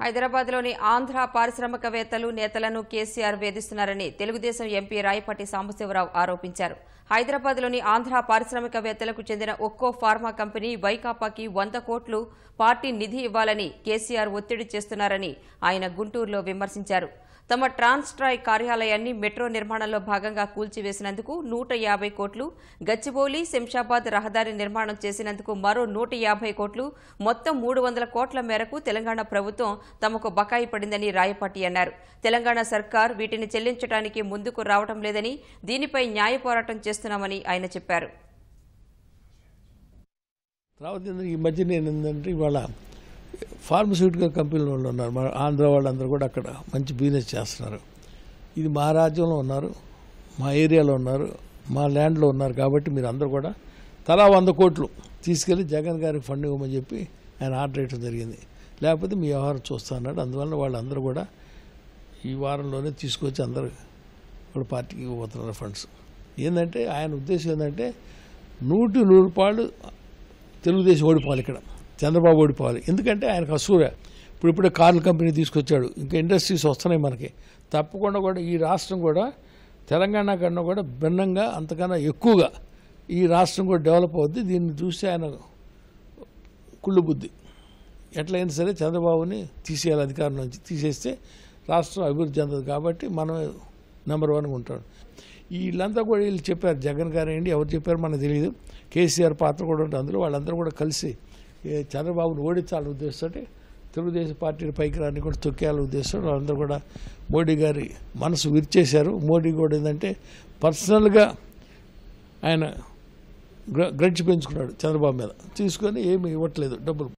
హైదరాబాద్లోని ఆంధ్ర పారిశ్రామికవేత్తలు నేతలను కేసీఆర్ వేధిస్తున్నారని తెలుగుదేశం ఎంపీ రాయపాటి సాంబశివరావు ఆరోపించారు. హైదరాబాద్లోని ఆంధ్ర పారిశ్రామికవేత్తలకు చెందిన ఒక్కో ఫార్మా కంపెనీ వైకాపాకి 100 కోట్లు పార్టీ నిధి ఇవ్వాలని కేసీఆర్ ఒత్తిడి చేస్తున్నారని ఆయన గుంటూరులో విమర్శించారు. తమ ట్రాన్స్ట్రాయ్ కార్యాలయాన్ని మెట్రో నిర్మాణంలో భాగంగా కూల్చివేసినందుకు 150 కోట్లు, గచ్చిబౌలి శంషాబాద్ రహదారి నిర్మాణం చేసినందుకు మరో 150 కోట్లు, మొత్తం 300 కోట్ల మేరకు తెలంగాణ ప్రభుత్వం తమకు బకాయి పడిందని రాయపాటి అన్నారు. తెలంగాణ సర్కార్ వీటిని చెల్లించడానికి ముందుకు రావడం లేదని, దీనిపై న్యాయ పోరాటం చేస్తున్నామని ఆయన చెప్పారు. ఈ మధ్య ఏంటంటే ఇవాళ ఫార్మస్యూటికల్ కంపెనీలు వాళ్ళు ఉన్నారు, మన ఆంధ్ర వాళ్ళందరూ కూడా అక్కడ మంచి బిజినెస్ చేస్తున్నారు. ఇది మా రాజ్యంలో ఉన్నారు, మా ఏరియాలో ఉన్నారు, మా ల్యాండ్లో ఉన్నారు. కాబట్టి మీరు అందరూ కూడా తలా 100 కోట్లు తీసుకెళ్ళి జగన్ గారికి ఫండ్ ఇవ్వమని చెప్పి ఆయన ఆర్డర్ వేయడం జరిగింది. లేకపోతే మీ వ్యవహారం చూస్తా అన్నాడు. అందువల్ల వాళ్ళందరూ కూడా ఈ వారంలోనే తీసుకొచ్చి అందరూ వాళ్ళ పార్టీకి ఇవ్వబోతున్నారు ఫండ్స్. ఏంటంటే ఆయన ఉద్దేశం ఏంటంటే 100 రూపాయలు తెలుగుదేశం ఓడిపోవాలి, ఇక్కడ చంద్రబాబు ఓడిపోవాలి. ఎందుకంటే ఆయనకు అసూయ. ఇప్పుడే కార్ల కంపెనీ తీసుకొచ్చాడు, ఇంకా ఇండస్ట్రీస్ వస్తున్నాయి మనకి. తప్పకుండా కూడా ఈ రాష్ట్రం కూడా తెలంగాణ కన్నా కూడా భిన్నంగా అంతకన్నా ఎక్కువగా ఈ రాష్ట్రం కూడా డెవలప్ అవుద్ది. దీన్ని చూసి ఆయన కుళ్ళు బుద్ధి ఎట్లయినా సరే చంద్రబాబుని తీసేయాలి, అధికారం నుంచి తీసేస్తే రాష్ట్రం అభివృద్ధి చెందదు. కాబట్టి మనం నెంబర్ 1గా ఉంటాడు. వీళ్ళంతా కూడా వీళ్ళు చెప్పారు, జగన్ గారు ఏంటి ఎవరు చెప్పారు మనకు తెలియదు. కేసీఆర్ పాత్ర కూడా ఉంటుంది అందులో. వాళ్ళందరూ కూడా కలిసి చంద్రబాబును ఓడించాలని ఉద్దేశంతో తెలుగుదేశం పార్టీని పైకి రాని కూడా తొక్కేయాలని ఉద్దేశం వాళ్ళందరూ కూడా మోడీ గారి మనసు విరిచేశారు. మోడీ కూడా ఏంటంటే పర్సనల్గా ఆయన గ్రడ్జ్ పెంచుకున్నాడు చంద్రబాబు మీద, తీసుకొని ఏమి ఇవ్వట్లేదు డబ్బులు.